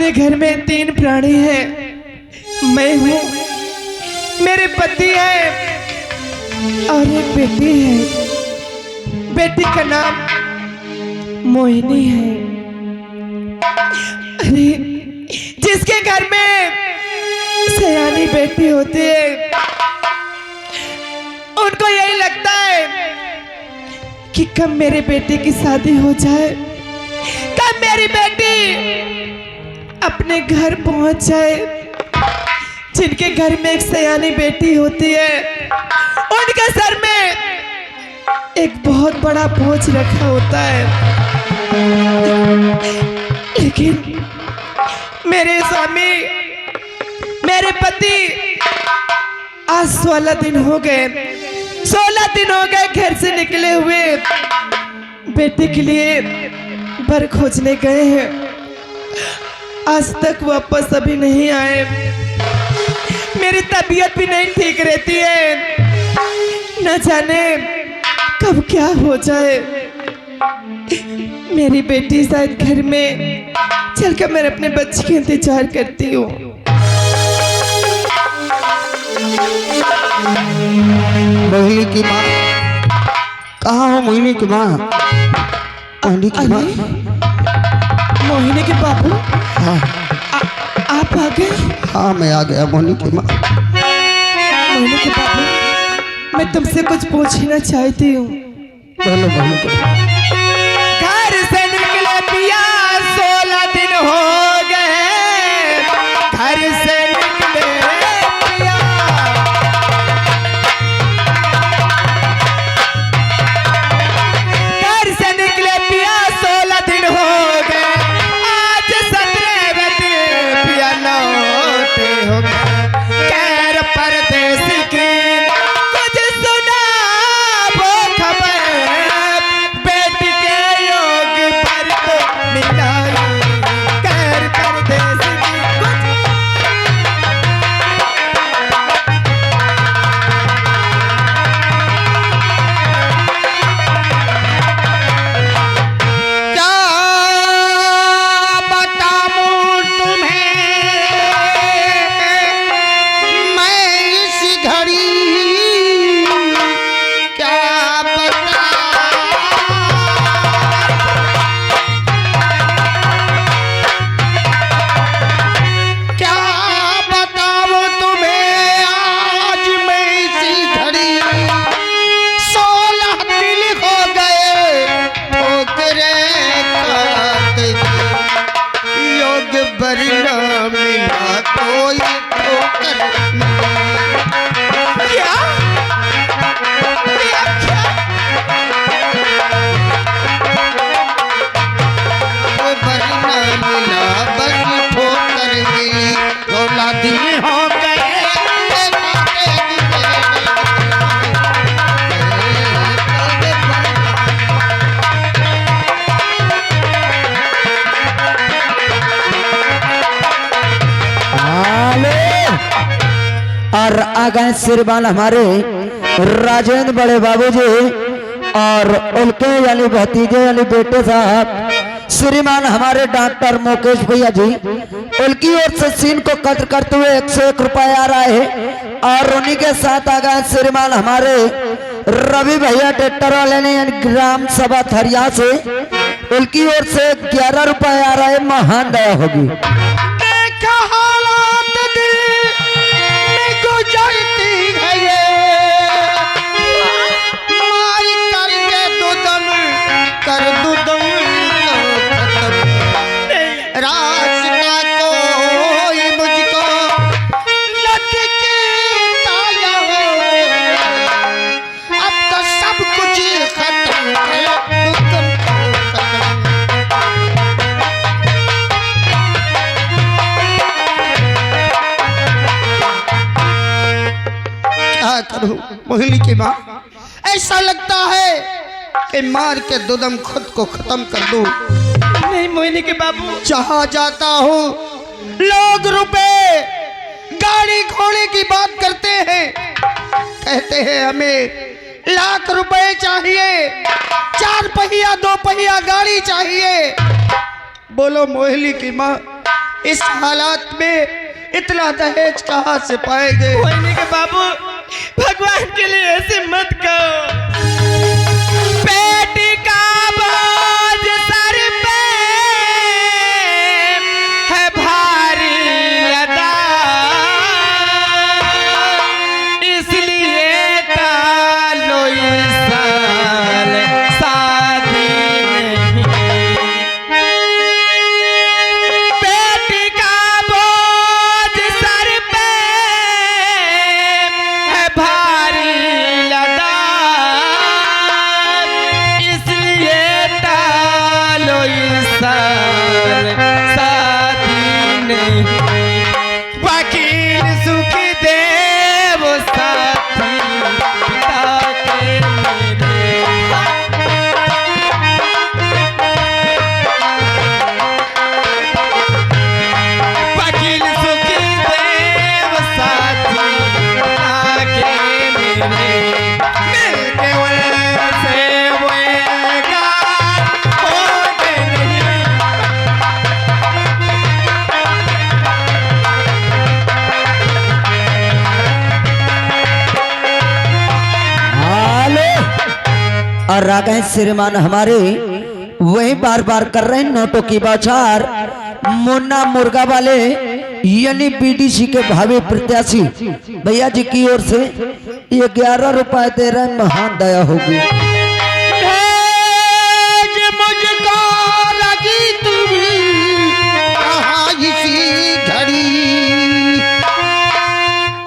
अपने घर में 3 प्राणी हैं। मैं हूँ, मेरे पति है और एक बेटी है। बेटी का नाम मोहिनी है। अरे जिसके घर में सयानी बेटी होती है उनको यही लगता है कि कब मेरे बेटे की शादी हो जाए, कब मेरी बेटी अपने घर पहुंच जाए। जिनके घर में एक सयानी बेटी होती है उनके सर में एक बहुत बड़ा बोझ रखा होता है। लेकिन मेरे स्वामी, मेरे पति आज 16 दिन हो गए, 16 दिन हो गए घर से निकले हुए। बेटे के लिए बर खोजने गए हैं, आज तक वापस अभी नहीं आए। मेरी तबीयत भी नहीं ठीक रहती है, न जाने कब क्या हो जाए। मेरी बेटी शायद घर में चलकर मैं अपने बच्चे का इंतजार करती हूँ। मोहिनी की माँ कहाँ हो? मोहिनी की माँ, मोहिनी की माँ। मोहिनी के बाबू, हाँ आप आ गए? हाँ मैं आ गया मोहिनी की माँ। मोहिनी के बाबू, मैं तुमसे कुछ पूछना चाहती हूँ। बोलो मोहिनी की माँ। घर से निकले पिया 16 दिन हो गए, घर से निकले पिया। घर से निकले पिया 16 दिन हो गए, आज 17वें दिन पिया लौटे हो गए। कैर परदेसी की कुछ सुना वो खबर, बेटी के योग पर तो मिला। कैर परदेसी की कुछ क्या बताऊं तुम्हें मैं इस घड़ी, क्या बताऊं, क्या बताऊं तुम्हें आज मैं इसी घड़ी। 16 दिन हो गए ठोकरे खाते, योग बरना मिला कोई ठोकर क्या क्या क्या बरना मिला, बस ठोकर मिली। 16 दिन हो गए और आगे श्रीमान हमारे राजेंद्र बड़े बाबूजी और उनके यानी भतीजे यानी बेटे साहब श्रीमान हमारे डॉक्टर मुकेश भैया जी, उनकी ओर से सीन को कदर करते हुए 101 रुपए आ रहा है। और उन्हीं के साथ आगे श्रीमान हमारे रवि भैया ट्रैक्टर वाले ने यानी ग्राम सभा थरिया से, उनकी ओर से 11 रुपए आ रहा है। महान दया होगी। देखा हालात दिल में गुजरती है ये, मारी करके दुदम कर दुदम तो खत्म। रास्ता कोई मुझको लटकता है, अब तो सब कुछ खत्म है, दुदम तो खत्म। क्या करूं मोहिनी की माँ, ऐसा लगता है कि मार के दुदम खुद को खत्म कर दूं। नहीं मोहिनी के बाबू, जहाँ जाता हूँ लोग रुपए गाड़ी घोड़े की बात करते हैं, कहते हैं हमें लाख रुपए चाहिए, 4 पहिया 2 पहिया गाड़ी चाहिए। बोलो मोहिनी की माँ, इस हालात में इतना दहेज कहाँ से पाएंगे? होने के बाबू भगवान के लिए ऐसे मत कहो। बेटी का बोझ सर पे है भारी लदा, इसलिए टालो इस साल शादी नहीं। बेटी का बोझ सर पे है भारी लदा, इसलिए टालो इस साल शादी नहीं। वकील सुख देव साथी पिता के मेरे, वकील सुख देव साथी पिता के मेरे, मिलके उनसे वो गाल होते नहीं। हाले और रागेश श्रीमान हमारे वही बार बार कर रहे हैं नोटों की बौछार। मुन्ना मुर्गा वाले यानी बीडीसी के भावी प्रत्याशी भैया जी की ओर से 11 रुपए दे रहे हैं। महान दया होगी। भेज मुझको लगी तुम्ही कहाँ इसी घड़ी।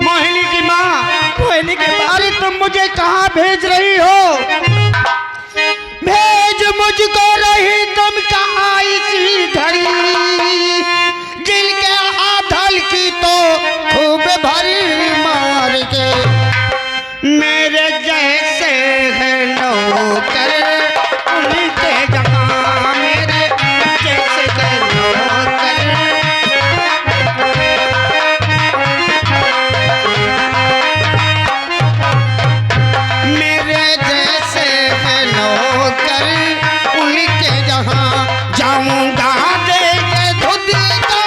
मोहिनी की माँ, होने के बाद अरे तुम मुझे कहाँ भेज रही हो? भेज मुझको रही तुम कहाँ इसी घड़ी। दिल के आधल की तो खूब भरी मार के, मेरे जैसे है नौकर उनके जहाँ, मेरे जैसे है नौकर। मेरे जैसे है नौकर उनके जहाँ जाऊंगा देंगे धुदी को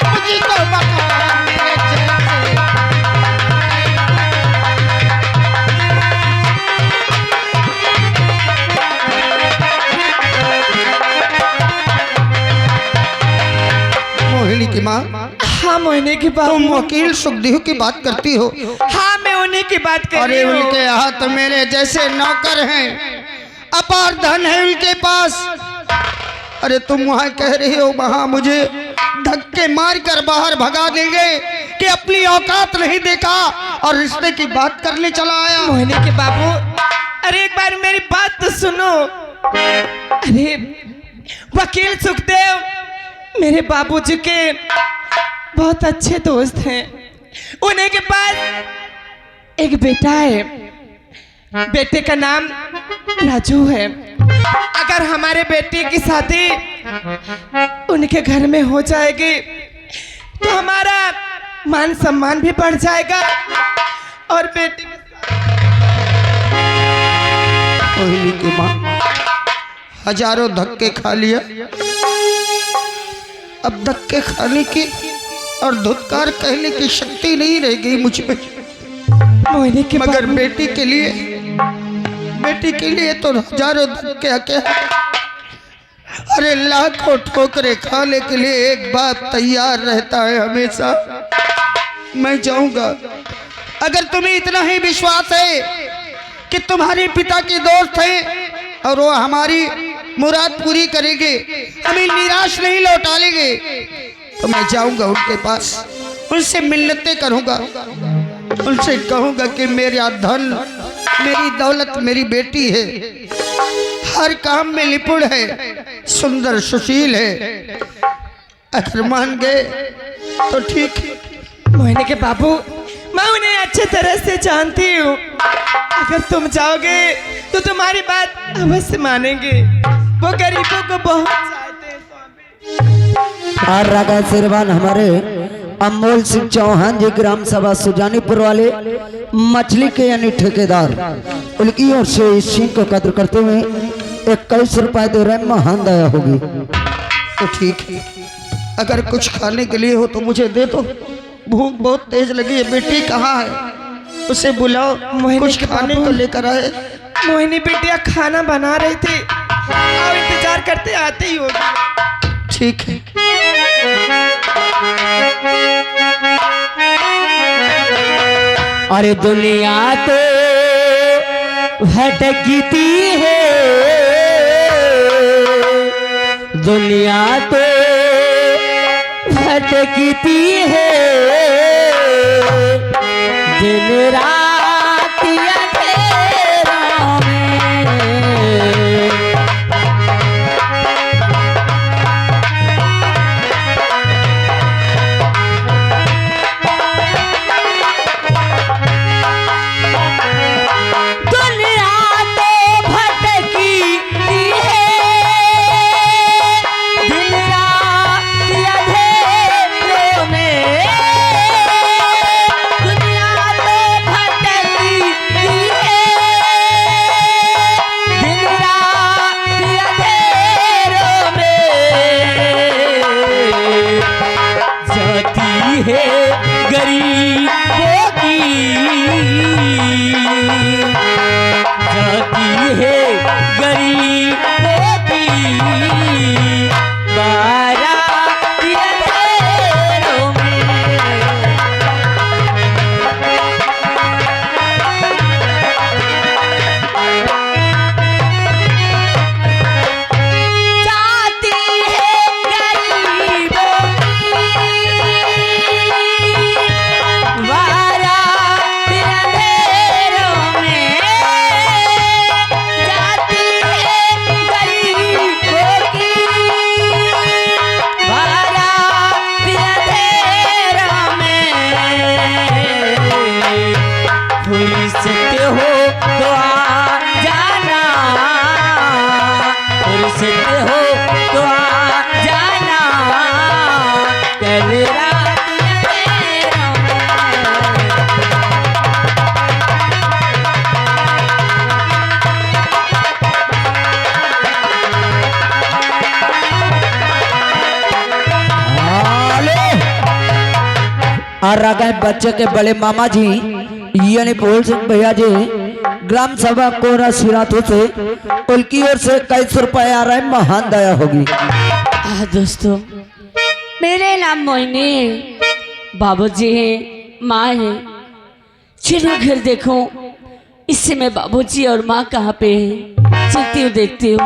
मुझको बता। मेरे जैसे मोहिनी की माँ, हाँ मोहिनी की बात। तुम वकील सुखदेव की बात करती हो? हाँ मैं उन्हीं की बात कर अरे रही हूँ। उनके यहाँ तो मेरे जैसे नौकर हैं, अपार धन है उनके पास। अरे तुम वहाँ कह रही हो वहाँ मुझे धक्के मार कर बाहर भगा देंगे कि अपनी औकात नहीं देखा और रिश्ते की बात करने चला आया। मोहिनी के बाबू, अरे एक बार मेरी बात तो सुनो। अरे वकील सुखदेव मेरे बाबूजी के बहुत अच्छे दोस्त हैं। उन्हीं के पास एक बेटा है, बेटे का नाम राजू है। अगर हमारे बेटे की शादी उनके घर में हो जाएगी तो हमारा मान सम्मान भी बढ़ जाएगा और बेटी मोहिनी की माँ, हजारों धक्के खा लिया, अब धक्के खाने की और धुतकार कहने की शक्ति नहीं रह गई मुझ में। मोहिनी के मगर बाबू, बेटी के लिए तो हजारों धक्के क्या, अरे लाखों ठोकरे खाने के लिए एक बाप तैयार रहता है हमेशा। मैं जाऊंगा। अगर तुम्हें इतना ही विश्वास है कि तुम्हारे पिता के दोस्त हैं और वो हमारी मुराद पूरी करेंगे, हमें निराश नहीं लौटा लेंगे, तो मैं जाऊंगा उनके पास, उनसे मिन्नतें करूंगा, उनसे कहूंगा कि मेरा धन, मेरी दौलत मेरी बेटी है, हर काम में निपुण है, सुंदर सुशील है। अगर मान गए तो ठीक है। मोहिनी के बाबू, मैं उन्हें अच्छे तरह से जानती हूँ। अगर तुम जाओगे तो तुम्हारी बात अवश्य मानेंगे। वो गरीबों को बहुत चाहते हैं स्वामी। और रागा शेरवान हमारे अमोल सिंह चौहान जी ग्राम सभा सुजानीपुर वाले मछली के यानी ठेकेदार, उनकी ओर से इस सिंह को कद्र करते हुए 21 रुपए दे रहे, महान दया होगी। तो ठीक है। अगर कुछ खाने के लिए हो तो मुझे दे दो, भूख बहुत तेज लगी है। बेटी कहाँ है, उसे बुलाओ, कुछ खाने को लेकर आए। मोहिनी बिटिया खाना बना रही थी, अब इंतजार करते आते ही होगी। ठीक है। अरे दुनिया तो भटकती है, दुनिया तो भटकती है, दिन रात अंधेरों में। दुनिया तो भटकती है, दिन रात अंधेरों में। दुनिया तो भटकती है, दिन रात अंधेरों में। जाती है गरीबों की, जाती है गरीबों की बारात अंधेरों में। जाती है गरीबों की बारात अंधेरों में। जाती है गरीबों की बारात अंधेरों में। फुर्सत हो तो आ जाना, फुर्सत हो तो आ जाना, कल रात अंधेरों में। और आ गए बच्चे के बड़े मामा जी यानी बोल सिंह भैया जी, ग्राम सभा कोरा सिराथू से उनकी ओर से 21 रुपए आ रहा है। महान दया होगी। दोस्तों, मेरे नाम मोहिनी है, बाबूजी हैं, माँ है। चलो घर देखो, इस समय बाबूजी और माँ कहाँ पे हैं। चलती हूँ, देखती हूँ।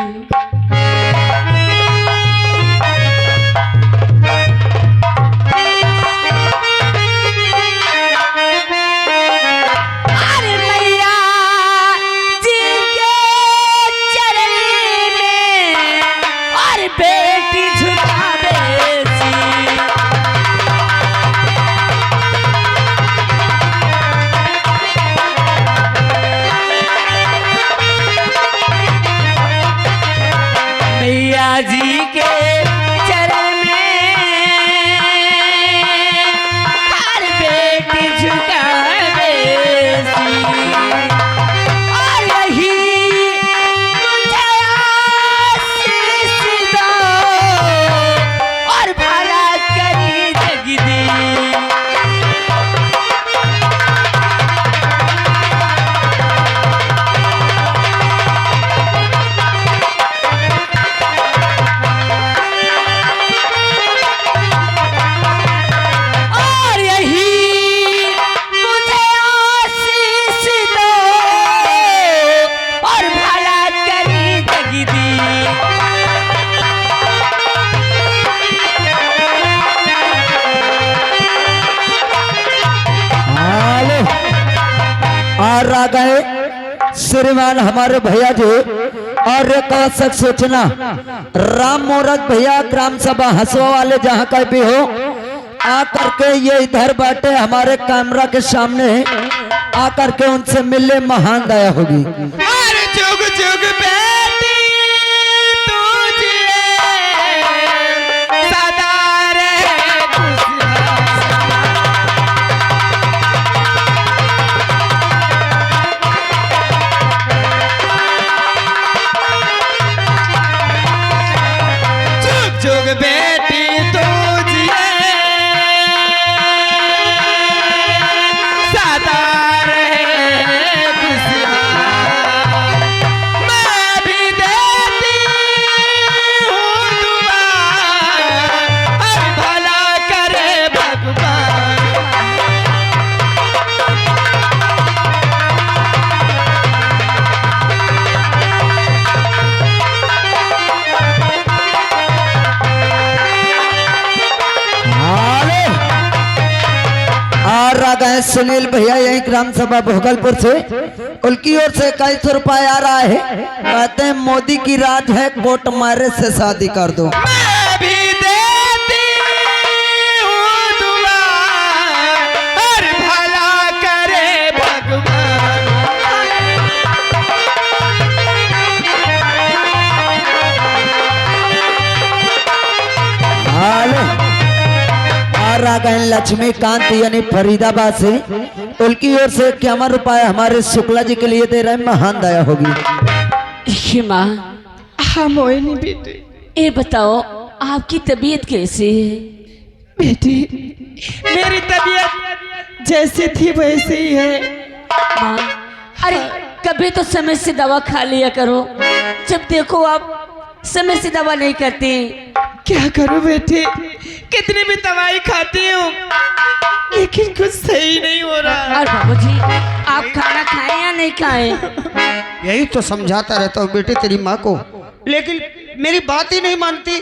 अरे मैया जी के चरण में और बेटी झुकावे सी। मैया जी के चरण में हर बेटी झुकावे सी। और यही मुझे आशीष दो और भला करी जगदी। और यही मुझे आशीष दो और भला करी जगदी। हेलो। और आ गए श्रीमान हमारे भैया जी और एक आवश्यक सूचना, राम मोहरत भैया ग्राम सभा हंसवा वाले जहाँ का भी हो आकर के ये इधर बैठे हमारे कैमरा के सामने आकर के उनसे मिलने महान दया होगी। अरे जुग जुग बेटी तुझे सदा रहे खुशहाल। जुग जुग बेटी तुझे हैं सुनील भैया यही ग्राम सभा भोगलपुर से, उनकी ओर से 2100 रुपये आ रहा है। कहते हैं मोदी की राज है, कोर्ट मैरिज से शादी कर दो। मैं भी देती हूँ दुआ और भला करे भगवान। हाल और आ गए लक्ष्मीकांत यानी फरीदाबाद से, उनकी ओर से 51 रुपये हमारे शुक्ला जी के लिए दे रहे हैं। महान दया होगी। माँ हाँ मोहिनी बेटी, ये बताओ आपकी तबीयत कैसी है? बेटी मेरी तबीयत जैसी थी वैसे ही है। माँ अरे कभी तो समय से दवा खा लिया करो, जब देखो आप समय से दवा नहीं करती। क्या करूं बेटी, कितनी भी दवाई खाती हूँ लेकिन कुछ सही नहीं हो रहा। और बाबूजी आप खाना खाएं या नहीं खाएं? यही तो समझाता रहता हूँ बेटे तेरी माँ को, लेकिन मेरी बात ही नहीं मानती।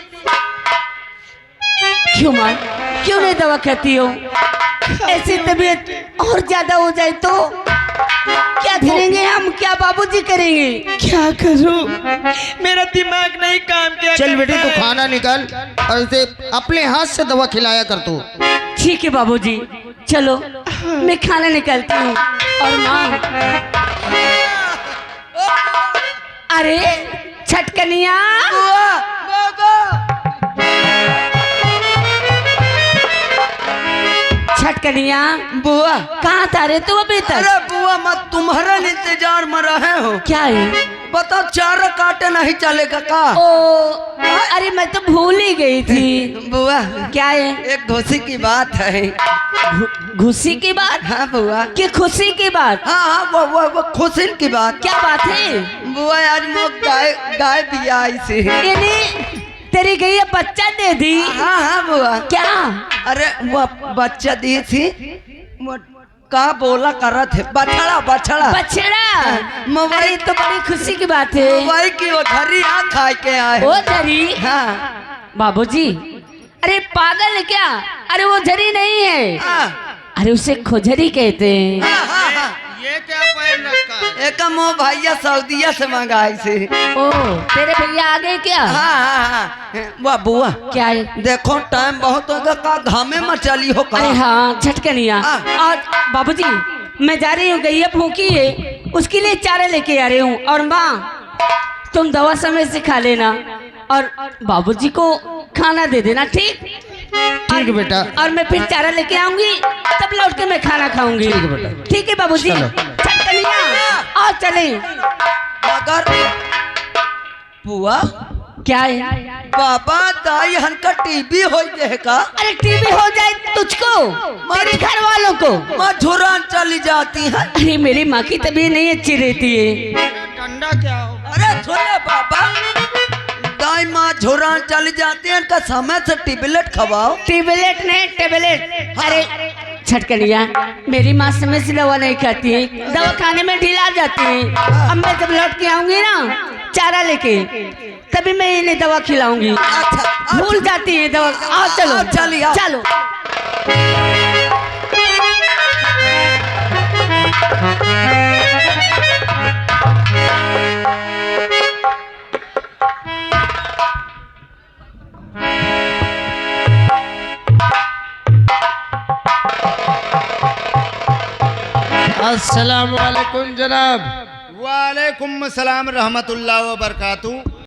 क्यों माँ, क्यों नहीं दवा खाती हो? ऐसी तबीयत और ज्यादा हो जाए तो क्या करेंगे हम, क्या बाबूजी करेंगे? क्या करूं, मेरा दिमाग नहीं काम किया। चल बेटे तू खाना निकाल और इसे अपने हाथ से दवा खिलाया कर तू। ठीक है बाबूजी, चलो मैं खाना निकालती हूँ। और माँ अरे छटकनिया, छटकनिया बुआ कहाँ था रे तू अभी तक? अरे बुआ मत, तुम्हारा इंतजार में रहे हो। क्या है? बताओ चार काटे नहीं चलेगा का? ओ अरे मैं तो भूल ही गई थी। बुआ क्या है? एक खुशी की बात है। खुशी की बात? हाँ बुआ। कि खुशी की बात? हाँ हाँ वो खुशी की बात। क्या बात है? बुआ आज मोक गाय भी आई से। यानी तेरी गई है बच्चा दे दी? हाँ हाँ बुआ। क्या? अरे वो बच्चा दी थी, वो का बोला कर रहा थे, बछड़ा बछड़ा बछड़ा। मोबाइल अरे तो बड़ी खुशी की बात है। मोबाइल की वो धरी आ खा के आए। वो झरी? हाँ बाबूजी अरे पागल है क्या? अरे वो झरी नहीं है, हाँ अरे उसे खोजरी कहते हैं। हाँ। ये क्या पहन रखा है? एक मो भैया सऊदिया से मंगाई से। ओ तेरे भैया आ गए क्या? हाँ वाह बुआ क्या है? देखो टाइम बहुत होगा, का घामे में चली हो का? अरे हाँ झटकनिया। हाँ। और बाबूजी मैं जा रही हूँ, गैया भूखी है, उसके लिए चारा लेके आ रही हूँ। और माँ तुम दवा समय से खा लेना और बाबूजी को खाना दे देना, ठीक? ठीक है बेटा। और मैं फिर चारा लेके आऊंगी, तब लौट के मैं खाना खाऊंगी। ठीक है बेटा। ठीक है बाबूजी। चलो। छटकनिया और चले। मगर बुआ क्या है? बाबा दाई हनका टीबी हो जाए का? अरे टीबी हो जाए तुझको, मेरे घर वालों को? मधुरान चली जाती है। अरे मेरी माँ की तबीयत नहीं अच्छी रहती है। ठंडा क्या हो? अरे सुने बाबा, दाई माँ झुरान चली जाती है, इनका समय से टेबलेट खवाओ। टेबलेट नहीं टेबलेट। अरे छटकनिया मेरी माँ समय से दवा नहीं खाती है, दवा खाने में ढीला जाती है। अब मैं जब लौट के आऊंगी ना चारा लेके, तभी मैं इन्हें दवा खिलाऊंगी। अच्छा, भूल जाती है दवा। आओ चलो आओ, चलिए, आओ। चलो। अस्सलाम वालेकुम जनाब। वालेकुम सलाम रहमतुल्लाह व बरकातहू।